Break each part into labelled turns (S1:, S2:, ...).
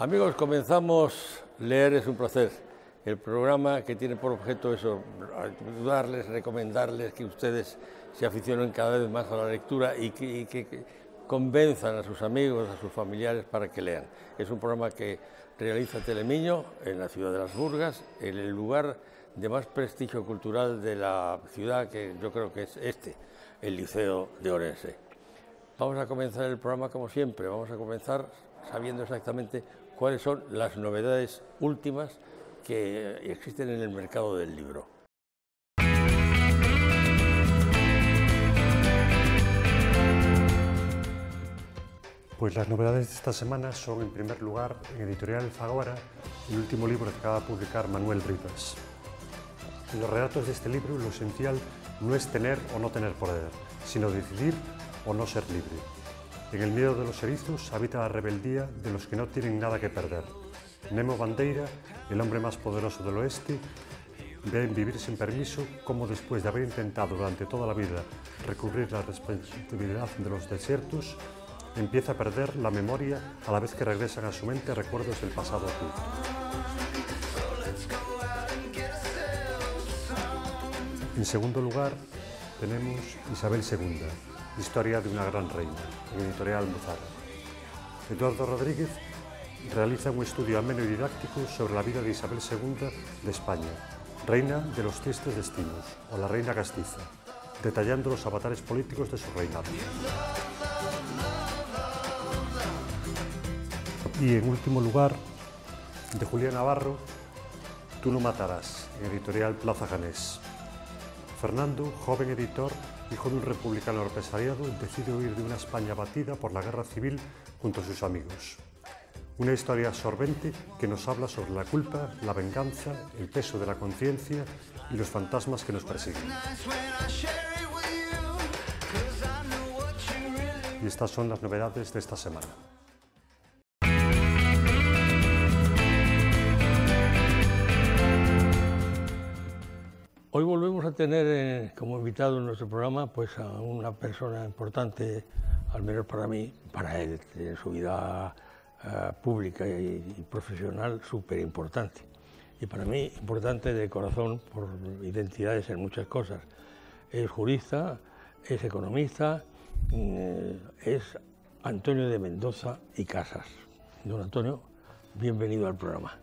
S1: Amigos, comenzamos Leer es un placer, el programa que tiene por objeto eso, ayudarles, recomendarles que ustedes se aficionen cada vez más a la lectura y que convenzan a sus amigos, a sus familiares para que lean. Es un programa que realiza Telemiño en la ciudad de Las Burgas, en el lugar de más prestigio cultural de la ciudad, que yo creo que es el Liceo de Orense. Vamos a comenzar el programa como siempre, vamos a comenzar sabiendo exactamente cuáles son las novedades últimas que existen en el mercado del libro.
S2: Pues las novedades de esta semana son, en primer lugar, en Editorial Alfaguara, el último libro que acaba de publicar Manuel Rivas. En los relatos de este libro, lo esencial no es tener o no tener poder, sino decidir o no ser libre. En el miedo de los erizos habita la rebeldía de los que no tienen nada que perder. Nemo Bandeira, el hombre más poderoso del oeste, ve en Vivir sin permiso cómo, después de haber intentado durante toda la vida recurrir la responsabilidad de los desiertos, empieza a perder la memoria a la vez que regresan a su mente recuerdos del pasado oculto. En segundo lugar, tenemos Isabel II, historia de una gran reina, en Editorial Almuzara. Eduardo Rodríguez realiza un estudio ameno y didáctico sobre la vida de Isabel II de España, reina de los tristes destinos, o la reina castiza, detallando los avatares políticos de su reinado. Y en último lugar, de Julián Navarro, Tú no matarás, en Editorial Plaza Janés. Fernando, joven editor, hijo de un republicano represaliado, decide huir de una España batida por la guerra civil junto a sus amigos. Una historia absorbente que nos habla sobre la culpa, la venganza, el peso de la conciencia y los fantasmas que nos persiguen. Y estas son las novedades de esta semana.
S1: Hoy volvemos a tener como invitado en nuestro programa pues, a una persona importante, al menos para mí, para él, en su vida pública y profesional, súper importante. Y para mí, importante de corazón, por identidades en muchas cosas. Es jurista, es economista, es Antonio de Mendoza y Casas. Don Antonio, bienvenido al programa.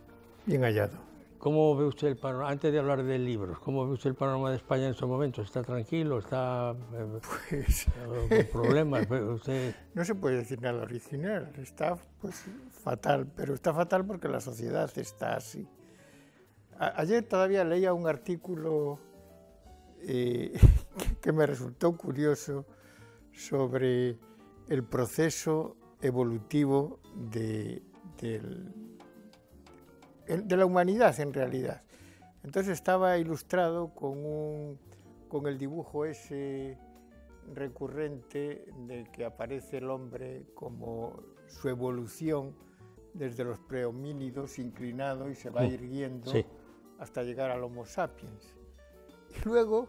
S3: Bien hallado.
S1: ¿Cómo ve usted el panorama, antes de hablar de libros, cómo ve usted el panorama de España en estos momentos? ¿Está tranquilo? ¿Está con problemas? ¿Usted...
S3: No se puede decir nada original, está pues fatal, pero está fatal porque la sociedad está así. Ayer todavía leía un artículo que me resultó curioso sobre el proceso evolutivo de la humanidad en realidad. Entonces estaba ilustrado con el dibujo ese recurrente de que aparece el hombre como su evolución desde los prehomínidos inclinado y se va irguiendo hasta llegar al Homo sapiens. Y luego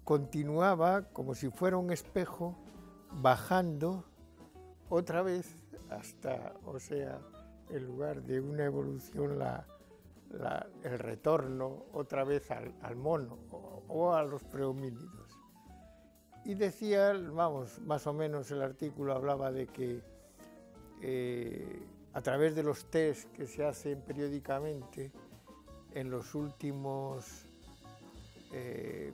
S3: continuaba como si fuera un espejo bajando otra vez hasta, o sea, en lugar de una evolución, el retorno otra vez al mono o a los prehomínidos. Y decía, vamos, más o menos el artículo hablaba de que a través de los test que se hacen periódicamente, en los últimos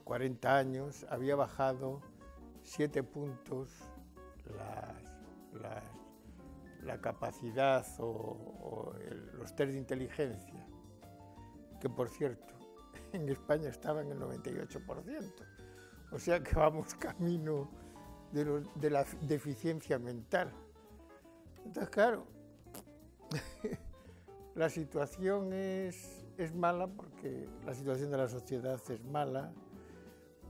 S3: 40 años había bajado 7 puntos la capacidad o los test de inteligencia, que por cierto en España estaba en el 98%, o sea que vamos camino de la deficiencia mental. Entonces claro, la situación es mala porque la situación de la sociedad es mala,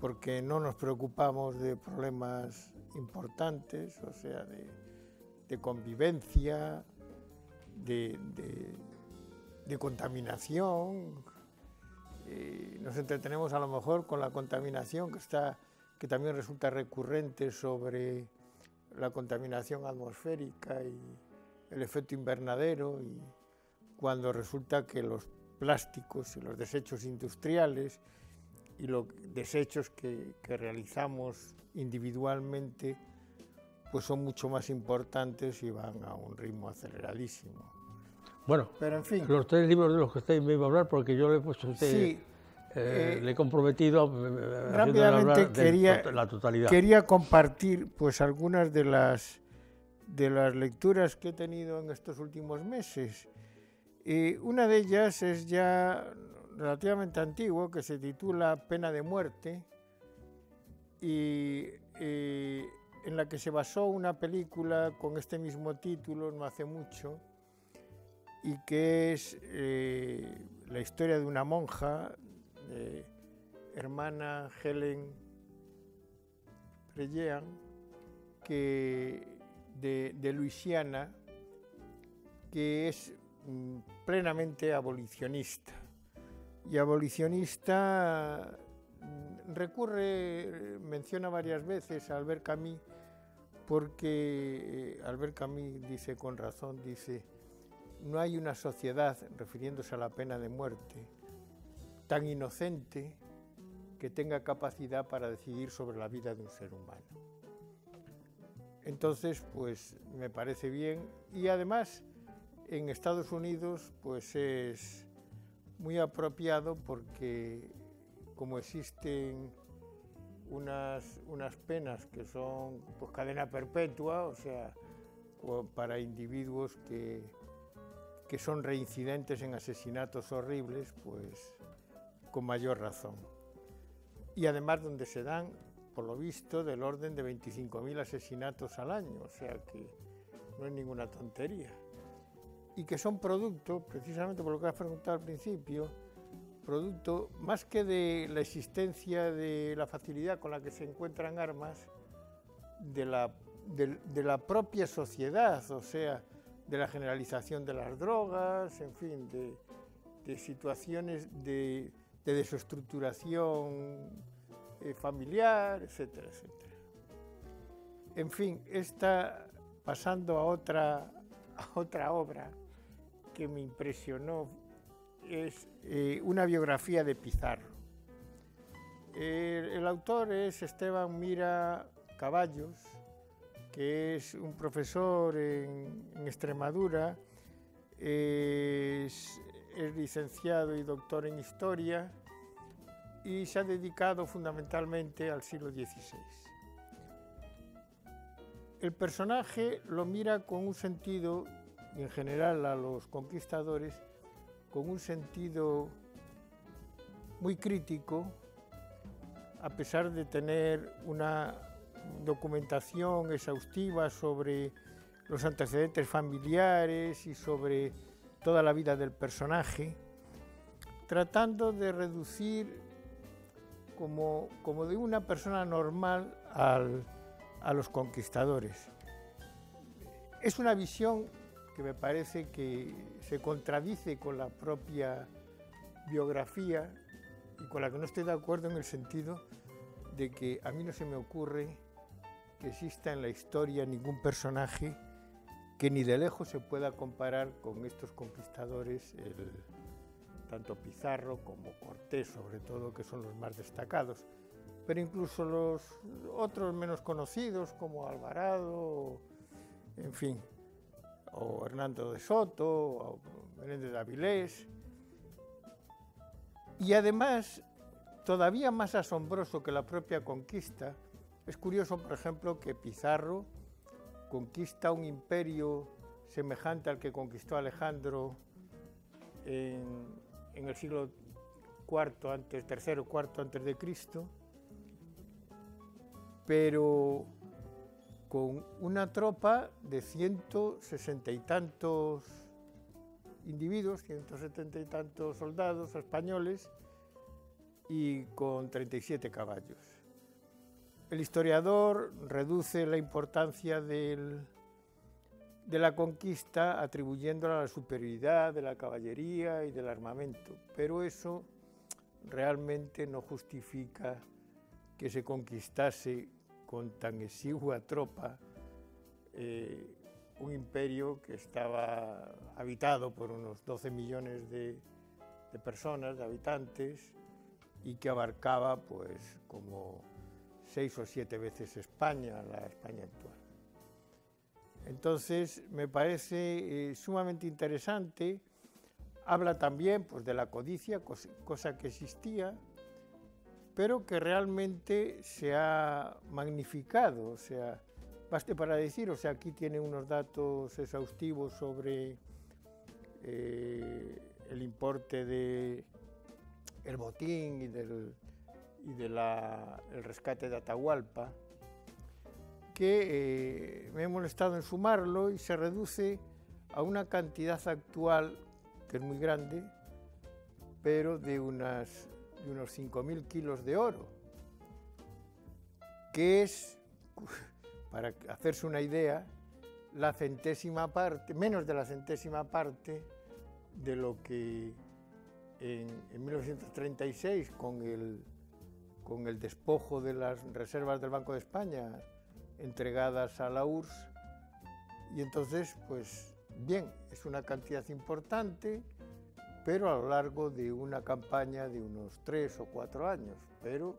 S3: porque no nos preocupamos de problemas importantes, o sea, de convivencia, de contaminación. Nos entretenemos a lo mejor con la contaminación que también resulta recurrente sobre la contaminación atmosférica y el efecto invernadero cuando resulta que los plásticos y los desechos industriales y los desechos que realizamos individualmente pues son mucho más importantes y van a un ritmo aceleradísimo.
S1: Bueno,
S3: pero en fin,
S1: los 3 libros de los que usted me iba a hablar, porque yo le he puesto a usted,
S3: sí,
S1: le he comprometido
S3: rápidamente
S1: de la totalidad.
S3: quería compartir pues algunas de las lecturas que he tenido en estos últimos meses. Una de ellas es ya relativamente antiguo, que se titula Pena de muerte, y en la que se basó una película con este mismo título no hace mucho, y que es la historia de una monja, hermana Helen Prejean, de Luisiana, que es plenamente abolicionista. Y abolicionista menciona varias veces a Albert Camus, porque Albert Camus dice con razón, dice: no hay una sociedad, refiriéndose a la pena de muerte, tan inocente que tenga capacidad para decidir sobre la vida de un ser humano. Entonces, pues me parece bien, y además en Estados Unidos pues es muy apropiado, porque como existen unas penas que son pues cadena perpetua, o sea, para individuos que son reincidentes en asesinatos horribles, pues con mayor razón. Y además donde se dan, por lo visto, del orden de 25.000 asesinatos al año, o sea que no es ninguna tontería. Y que son producto, precisamente por lo que has preguntado al principio, producto más que de la existencia de la facilidad con la que se encuentran armas, de la propia sociedad, o sea, de la generalización de las drogas, en fin, de situaciones de desestructuración familiar, etcétera, etcétera. En fin, pasando a otra obra que me impresionó, es una biografía de Pizarro. El autor es Esteban Mira Caballos, que es un profesor en Extremadura, es licenciado y doctor en Historia y se ha dedicado fundamentalmente al siglo XVI. El personaje lo mira con un sentido, y en general a los conquistadores, con un sentido muy crítico, a pesar de tener una documentación exhaustiva sobre los antecedentes familiares y sobre toda la vida del personaje, tratando de reducir como de una persona normal a los conquistadores. Es una visión que me parece que se contradice con la propia biografía y con la que no estoy de acuerdo, en el sentido de que a mí no se me ocurre que exista en la historia ningún personaje que ni de lejos se pueda comparar con estos conquistadores, tanto Pizarro como Cortés, sobre todo, que son los más destacados, pero incluso los otros menos conocidos, como Alvarado, en fin, o Hernando de Soto, o Menéndez de Avilés. Y además, todavía más asombroso que la propia conquista, es curioso, por ejemplo, que Pizarro conquista un imperio semejante al que conquistó Alejandro en el siglo III, IV antes de Cristo, pero con una tropa de 160 y tantos individuos, 170 y tantos soldados españoles y con 37 caballos. El historiador reduce la importancia de la conquista atribuyéndola a la superioridad de la caballería y del armamento, pero eso realmente no justifica que se conquistase con tan exigua tropa un imperio que estaba habitado por unos 12 millones de personas, de habitantes, y que abarcaba pues como 6 o 7 veces España, la España actual. Entonces me parece sumamente interesante. Habla también pues, de la codicia, cosa que existía, pero que realmente se ha magnificado. O sea, baste para decir, o sea, aquí tiene unos datos exhaustivos sobre el importe del botín y del rescate de Atahualpa, que me he molestado en sumarlo y se reduce a una cantidad actual que es muy grande, pero de unos 5.000 kilos de oro, que es, para hacerse una idea, la centésima parte, menos de la centésima parte de lo que en 1936, con el despojo de las reservas del Banco de España entregadas a la URSS, y entonces, pues bien, es una cantidad importante, pero a lo largo de una campaña de unos 3 o 4 años, pero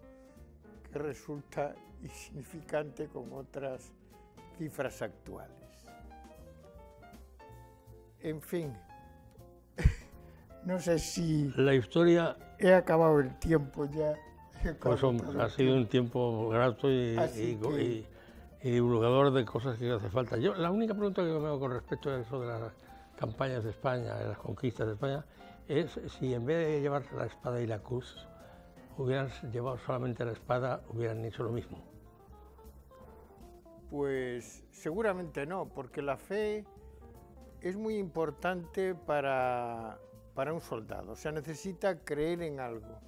S3: que resulta insignificante con otras cifras actuales. En fin, no sé si
S1: La historia,
S3: he acabado el tiempo ya.
S1: pues hombre, ha sido un tiempo grato y divulgador de cosas que hace falta. Yo, la única pregunta que me hago con respecto a eso de las campañas de España, de las conquistas de España, es si en vez de llevar la espada y la cruz, hubieran llevado solamente la espada, hubieran hecho lo mismo.
S3: Pues seguramente no, porque la fe es muy importante para un soldado. O sea, necesita creer en algo.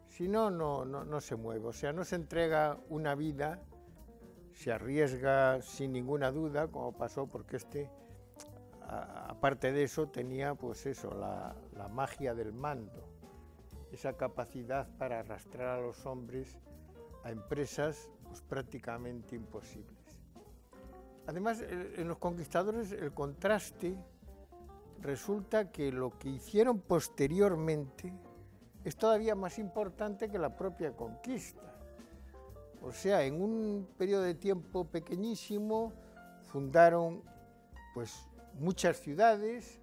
S3: Si no, no se mueve. O sea, no se entrega una vida, se arriesga sin ninguna duda, como pasó, porque aparte de eso, tenía pues eso, la magia del mando, esa capacidad para arrastrar a los hombres a empresas pues, prácticamente imposibles. Además, en los conquistadores el contraste resulta que lo que hicieron posteriormente es todavía más importante que la propia conquista. O sea, en un periodo de tiempo pequeñísimo fundaron pues, muchas ciudades,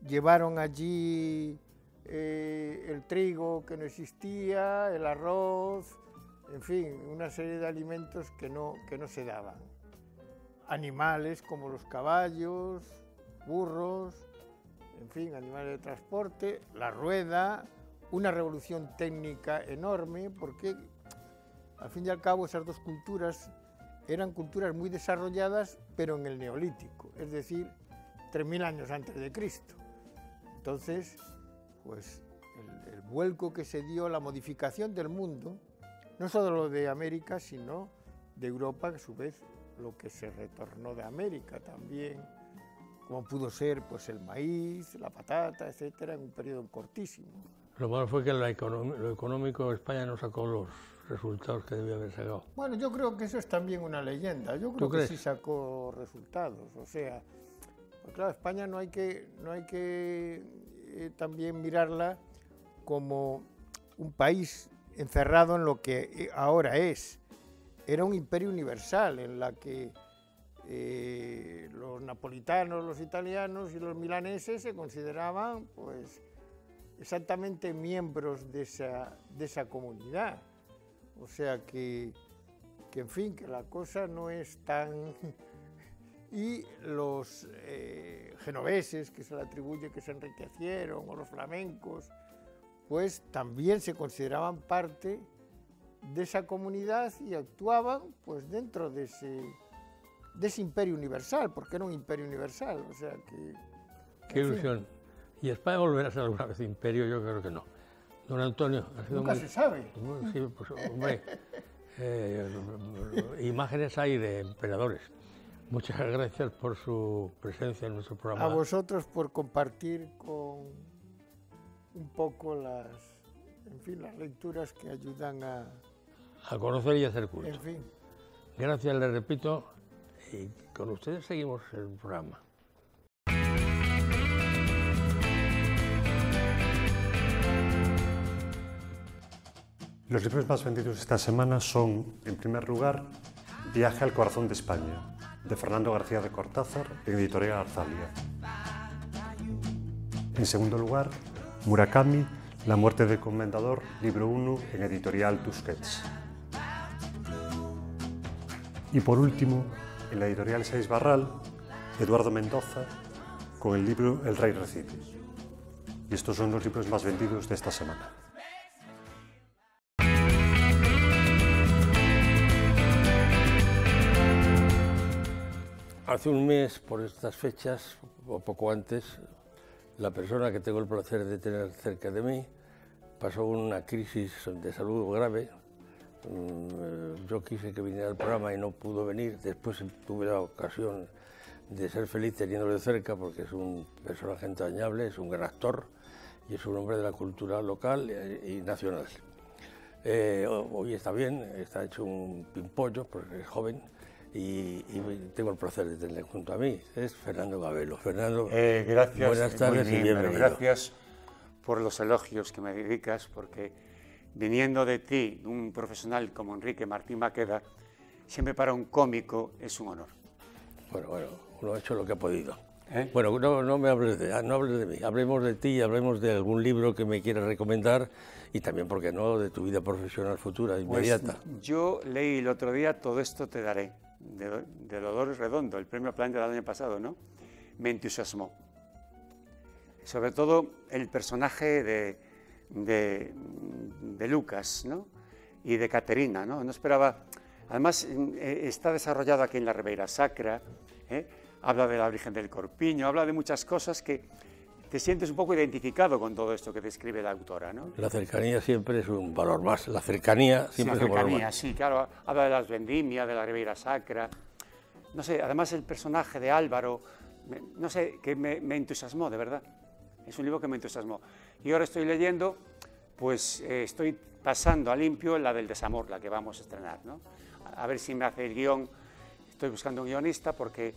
S3: llevaron allí el trigo que no existía, el arroz, en fin, una serie de alimentos que no se daban. Animales como los caballos, burros, en fin, animales de transporte, la rueda, una revolución técnica enorme, porque al fin y al cabo esas dos culturas eran culturas muy desarrolladas, pero en el Neolítico, es decir, 3.000 años antes de Cristo. Entonces, pues el vuelco que se dio, la modificación del mundo, no solo de América, sino de Europa, que a su vez lo que se retornó de América también, como pudo ser pues el maíz, la patata, etcétera, en un periodo cortísimo.
S1: Lo malo fue que lo económico España no sacó los resultados que debía haber sacado.
S3: Bueno, yo creo que eso es también una leyenda. Yo creo que sí sacó resultados. O sea, pues claro, España no hay que también mirarla como un país encerrado en lo que ahora es. Era un imperio universal en la que los napolitanos, los italianos y los milaneses se consideraban pues exactamente miembros de esa comunidad. O sea que en fin, que la cosa no es tan... Y los genoveses, que se le atribuye que se enriquecieron, o los flamencos, pues también se consideraban parte de esa comunidad y actuaban pues dentro de ese imperio universal, porque era un imperio universal, o sea que...
S1: Qué ilusión. ¿Y España volverá a ser alguna vez imperio? Yo creo que no. Don Antonio, ha sido
S3: nunca se sabe.
S1: Sí, pues, hombre, imágenes hay de emperadores. Muchas gracias por su presencia en nuestro programa.
S3: A vosotros por compartir con un poco las lecturas que ayudan a
S1: conocer y a hacer culto.
S3: En fin.
S1: Gracias, les repito, y con ustedes seguimos el programa.
S2: Los libros más vendidos esta semana son, en primer lugar, Viaje al corazón de España, de Fernando García de Cortázar, en editorial Arzalia. En segundo lugar, Murakami, La muerte del comendador, libro 1, en editorial Tusquets. Y por último, en la editorial Seix Barral, Eduardo Mendoza, con el libro El rey recibe. Y estos son los libros más vendidos de esta semana.
S1: Hace un mes, por estas fechas, o poco antes, la persona que tengo el placer de tener cerca de mí pasó una crisis de salud grave. Yo quise que viniera al programa y no pudo venir. Después tuve la ocasión de ser feliz teniéndole cerca porque es un personaje entrañable, es un gran actor y es un hombre de la cultura local y nacional. Hoy está bien, está hecho un pimpollo porque es joven. Y tengo el placer de tenerle junto a mí, es Fernando Gabelo. Fernando,
S4: gracias,
S1: buenas tardes y bienvenido.
S4: Gracias por los elogios que me dedicas, porque viniendo de ti, un profesional como Enrique Martín Maqueda, siempre para un cómico es un honor.
S1: Bueno, uno ha hecho lo que ha podido. Bueno, no me hables no hables de mí, hablemos de ti, hablemos de algún libro que me quieras recomendar y también, ¿por qué no?, de tu vida profesional futura, inmediata.
S4: Pues yo leí el otro día Todo esto te daré, de Dolores Redondo, el premio Planeta del año pasado, ¿no? Me entusiasmó. Sobre todo el personaje de Lucas, ¿no? Y de Caterina, ¿no? No esperaba. Además, está desarrollado aquí en la Ribeira Sacra, habla de la Virgen del Corpiño, habla de muchas cosas que te sientes un poco identificado con todo esto que describe la autora, ¿no?
S1: La cercanía siempre es un valor más, la cercanía siempre es un valor más.
S4: Sí, claro, habla de las vendimias, de la Ribeira Sacra, no sé, además el personaje de Álvaro, no sé, que me entusiasmó, de verdad, es un libro que me entusiasmó. Y ahora estoy leyendo, pues estoy pasando a limpio la del desamor, la que vamos a estrenar, ¿no? A ver si me hace el guión, estoy buscando un guionista porque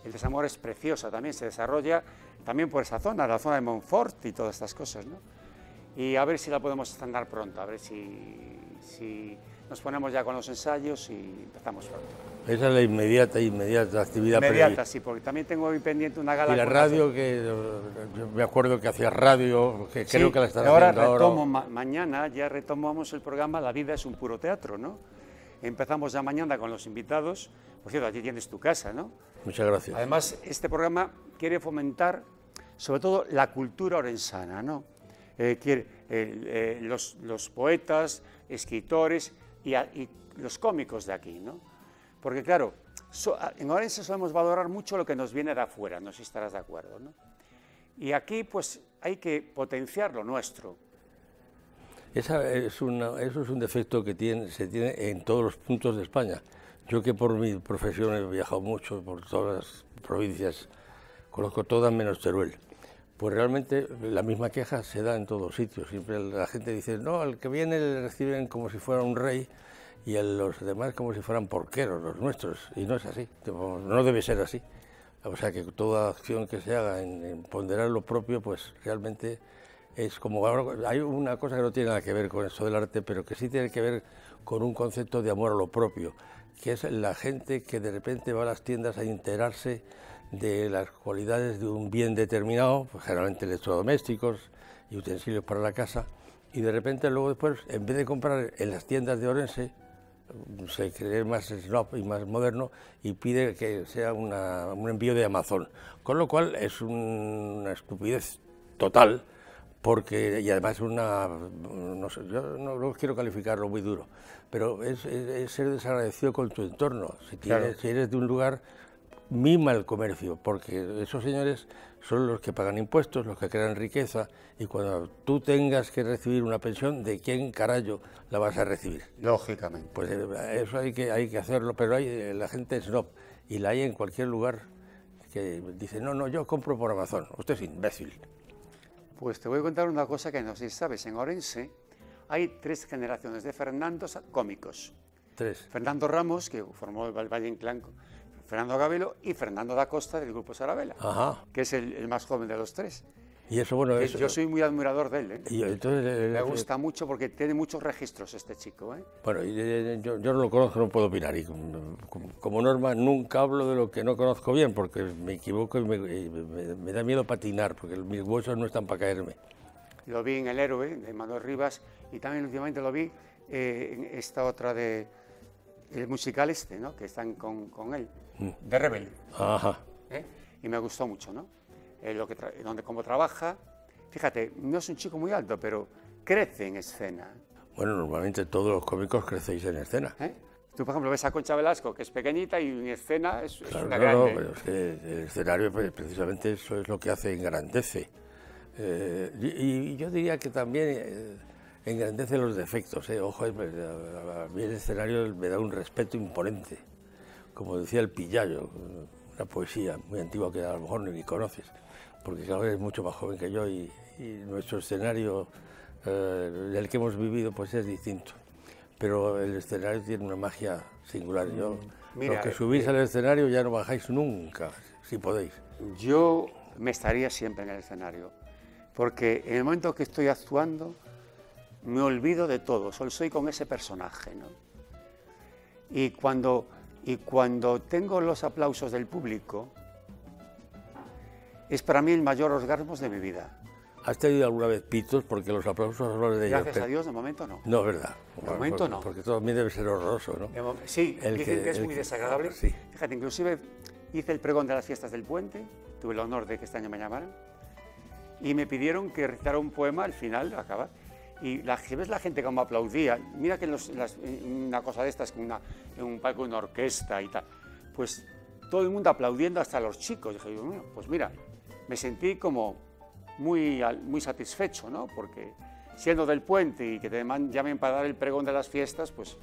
S4: el desamor es preciosa, también se desarrolla también por esa zona, la zona de Montfort y todas estas cosas, ¿no? Y a ver si la podemos estrenar pronto, a ver si nos ponemos ya con los ensayos y empezamos pronto.
S1: Esa es la inmediata actividad.
S4: Inmediata, sí, porque también tengo hoy pendiente una gala.
S1: Y la radio, que yo me acuerdo que hacía radio, que creo que la están
S4: ahora
S1: haciendo
S4: retomo,
S1: ahora.
S4: Mañana ya retomamos el programa La vida es un puro teatro, ¿no? Empezamos ya mañana con los invitados. Por cierto, allí tienes tu casa, ¿no?
S1: Muchas gracias.
S4: Además, este programa quiere fomentar, sobre todo, la cultura orensana, ¿no? Los poetas, escritores y los cómicos de aquí, ¿no? Porque, claro, en Orense solemos valorar mucho lo que nos viene de afuera, no sé si estarás de acuerdo, ¿no? Y aquí, pues, hay que potenciar lo nuestro.
S1: Eso es un defecto que se tiene en todos los puntos de España. Yo, que por mi profesión he viajado mucho por todas las provincias, conozco todas menos Teruel. Pues realmente la misma queja se da en todos sitios. Siempre la gente dice, no, al que viene le reciben como si fuera un rey y a los demás como si fueran porqueros, los nuestros. Y no es así, no debe ser así. O sea que toda acción que se haga en ponderar lo propio, pues realmente es como... Hay una cosa que no tiene nada que ver con esto del arte, pero que sí tiene que ver con un concepto de amor a lo propio, que es la gente que de repente va a las tiendas a enterarse de las cualidades de un bien determinado, pues generalmente electrodomésticos y utensilios para la casa, y de repente luego después, en vez de comprar en las tiendas de Orense, se cree más snob y más moderno y pide que sea un envío de Amazon, con lo cual es una estupidez total, porque, y además no sé, yo no quiero calificarlo muy duro, pero es ser desagradecido con tu entorno. Si eres de un lugar, mima el comercio, porque esos señores son los que pagan impuestos, los que crean riqueza, y cuando tú tengas que recibir una pensión, ¿de quién carajo la vas a recibir?
S4: Lógicamente.
S1: Pues eso hay que hacerlo, pero la gente es snob, y la hay en cualquier lugar, que dice, no, yo compro por Amazon. Usted es imbécil.
S4: Pues te voy a contar una cosa que no sé si sabes. En Orense hay 3 generaciones de Fernandos cómicos.
S1: 3.
S4: Fernando Ramos, que formó el Valle Inclán, Fernando Gabelo y Fernando da Costa del grupo Sarabela,
S1: Ajá.
S4: que es el más joven de los tres.
S1: Y eso, bueno, eso...
S4: Yo soy muy admirador de él, ¿eh?
S1: Y entonces,
S4: Me gusta mucho porque tiene muchos registros este chico, ¿eh?
S1: Bueno, yo no lo conozco, no puedo opinar. Y como norma, nunca hablo de lo que no conozco bien, porque me equivoco y me da miedo patinar, porque mis huesos no están para caerme.
S4: Lo vi en El Héroe, de Manuel Rivas, y también últimamente lo vi en esta otra de... el musical este, ¿no?, que están con él, de Rebel.
S1: Ajá.
S4: Y me gustó mucho, ¿no? Cómo trabaja. Fíjate, no es un chico muy alto, pero crece en escena.
S1: Bueno, normalmente todos los cómicos crecéis en escena.
S4: Tú, por ejemplo, ves a Concha Velasco, que es pequeñita, y en escena es
S1: Claro,
S4: una grande.
S1: pero es que el escenario, pues, precisamente eso es lo que hace, engrandece. Y yo diría que también engrandece los defectos. Ojo, a mí el escenario me da un respeto imponente. Como decía el Pillayo, una poesía muy antigua que a lo mejor ni conoces, porque claro, eres mucho más joven que yo y nuestro escenario, el que hemos vivido, pues es distinto. Pero el escenario tiene una magia singular. Mira, los que subís al escenario ya no bajáis nunca, si podéis.
S4: Yo me estaría siempre en el escenario, porque en el momento que estoy actuando me olvido de todo, solo soy con ese personaje, ¿no? Y cuando tengo los aplausos del público, es para mí el mayor orgasmo de mi vida.
S1: ¿Has tenido alguna vez pitos? Porque los aplausos hablan de ellos.
S4: Gracias a Dios, de momento no.
S1: No, es verdad.
S4: De momento no.
S1: Porque todo a mí debe ser horroroso, ¿no?
S4: Sí, dicen que es muy desagradable.
S1: Sí.
S4: Fíjate, inclusive hice el pregón de las fiestas del puente, tuve el honor de que este año me llamaran, y me pidieron que recitara un poema al final, acabar. Y ves la gente como aplaudía. Mira que una cosa de estas, en un palco de una orquesta y tal, pues todo el mundo aplaudiendo, hasta los chicos. Dije yo, bueno, pues mira, me sentí como muy satisfecho, ¿no? Porque siendo del puente y que te llamen para dar el pregón de las fiestas, pues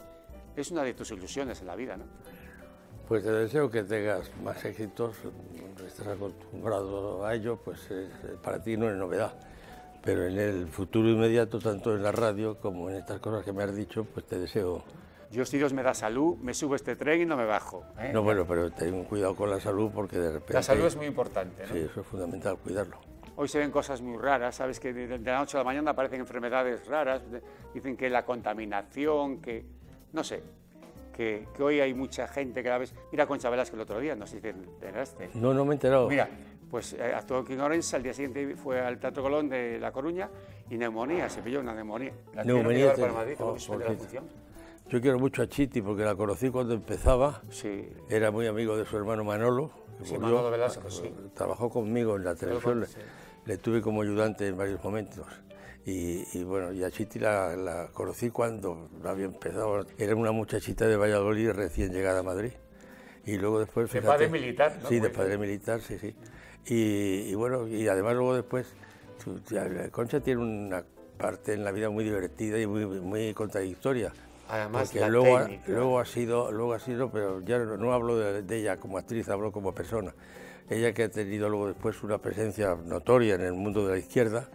S4: es una de tus ilusiones en la vida, ¿no?
S1: Pues te deseo que tengas más éxitos, estás acostumbrado a ello, pues para ti no es novedad. Pero en el futuro inmediato, tanto en la radio como en estas cosas que me has dicho, pues te deseo...
S4: Yo, si Dios me da salud, me subo a este tren y no me bajo.
S1: No, bueno, pero ten cuidado con la salud porque de repente...
S4: La salud es muy importante, ¿no?
S1: Sí, eso es fundamental, cuidarlo.
S4: Hoy se ven cosas muy raras, ¿sabes? Que de la noche a la mañana aparecen enfermedades raras, dicen que la contaminación, que... no sé, que hoy hay mucha gente que la ves... Mira Concha Velasco el otro día, no sé si te enteraste.
S1: No me he enterado.
S4: Mira, pues actuó aquí en Orense, al día siguiente fue al Teatro Colón de La Coruña y neumonía, se pilló una neumonía. La tuvieron que llevar para Madrid, tuvo que suspender la función.
S1: Yo quiero mucho a Chiti porque la conocí cuando empezaba.
S4: Sí.
S1: Era muy amigo de su hermano Manolo.
S4: Sí, Manolo Velasco, sí.
S1: Trabajó conmigo en la televisión, sí. Le tuve como ayudante en varios momentos. Y bueno, y a Chiti la conocí cuando había empezado. Era una muchachita de Valladolid recién llegada a Madrid. Y luego después...
S4: De padre militar, ¿no?
S1: Sí, de padre militar, sí, sí. Y bueno, y además luego después, Concha tiene una parte en la vida muy divertida y muy contradictoria.
S4: Además,
S1: porque luego ha sido, pero ya no hablo de ella como actriz, hablo como persona. Ella que ha tenido luego después una presencia notoria en el mundo de la izquierda,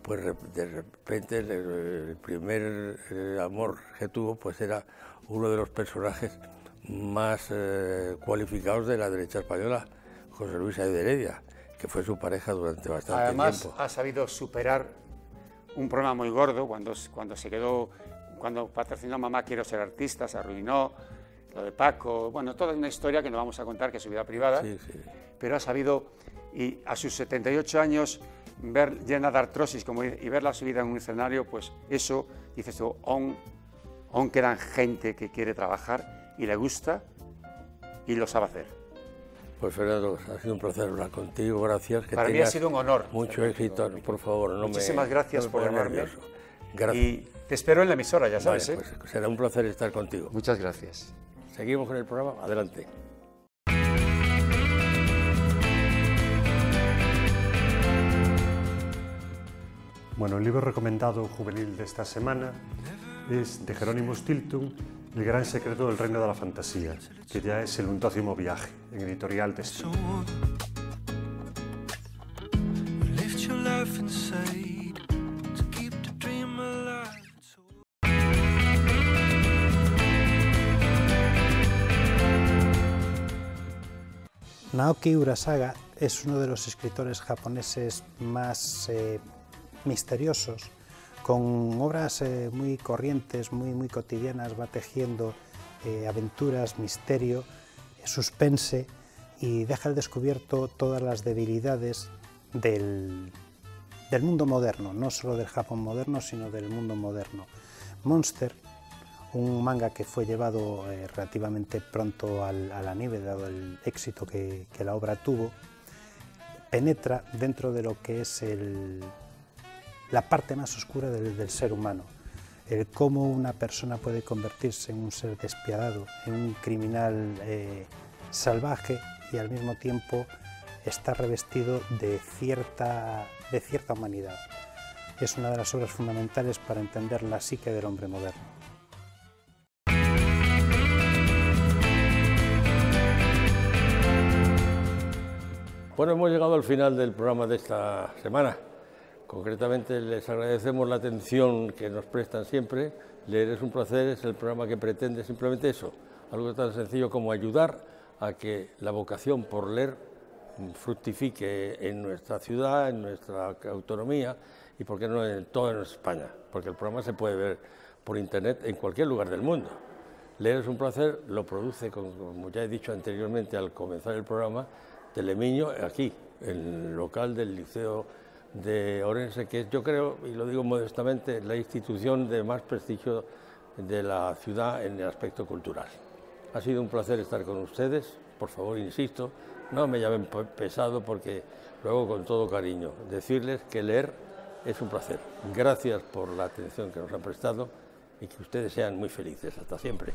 S1: pues de repente el primer amor que tuvo pues era uno de los personajes más cualificados de la derecha española, José Luis Sáez de Heredia, que fue su pareja durante bastante tiempo.
S4: Además, ha sabido superar un problema muy gordo cuando patrocinó Mamá Quiero Ser Artista, se arruinó, lo de Paco, bueno, toda una historia que no vamos a contar, que es su vida privada,
S1: sí, sí.
S4: Pero ha sabido, y a sus 78 años, ver llena de artrosis y verla subida en un escenario, pues eso, dices tú, aún quedan gente que quiere trabajar y le gusta y lo sabe hacer.
S1: Pues Fernando, ha sido un placer hablar contigo, gracias.
S4: Para mí ha sido un honor.
S1: Mucho éxito, por favor.
S4: Muchísimas gracias por llamarme.
S1: Gracias.
S4: Y te espero en la emisora, ya sabes.
S1: Vale, pues será un placer estar contigo.
S4: Muchas gracias.
S1: Seguimos con el programa, adelante.
S2: Bueno, el libro recomendado juvenil de esta semana es de Jerónimo Stilton, El gran secreto del reino de la fantasía, que ya es el 11º viaje, en editorial Destino.
S5: Naoki Urasawa es uno de los escritores japoneses más misteriosos, con obras muy corrientes, muy cotidianas, va tejiendo aventuras, misterio, suspense, y deja al descubierto todas las debilidades del mundo moderno, no solo del Japón moderno, sino del mundo moderno. Monster, un manga que fue llevado relativamente pronto al anime, dado el éxito que la obra tuvo, penetra dentro de lo que es la parte más oscura del ser humano, el cómo una persona puede convertirse en un ser despiadado, en un criminal salvaje, y al mismo tiempo está revestido de cierta humanidad. Es una de las obras fundamentales para entender la psique del hombre moderno.
S1: Bueno, hemos llegado al final del programa de esta semana. Concretamente les agradecemos la atención que nos prestan siempre. Leer es un placer, es el programa que pretende simplemente eso, algo tan sencillo como ayudar a que la vocación por leer fructifique en nuestra ciudad, en nuestra autonomía y, por qué no, en toda nuestra España, porque el programa se puede ver por internet en cualquier lugar del mundo. Leer es un placer, lo produce, como ya he dicho anteriormente al comenzar el programa, Telemiño, aquí, en el local del Liceo de Orense, que es, yo creo, y lo digo modestamente, la institución de más prestigio de la ciudad en el aspecto cultural. Ha sido un placer estar con ustedes, por favor, insisto, no me llamen pesado porque luego con todo cariño, decirles que leer es un placer. Gracias por la atención que nos han prestado y que ustedes sean muy felices. Hasta siempre.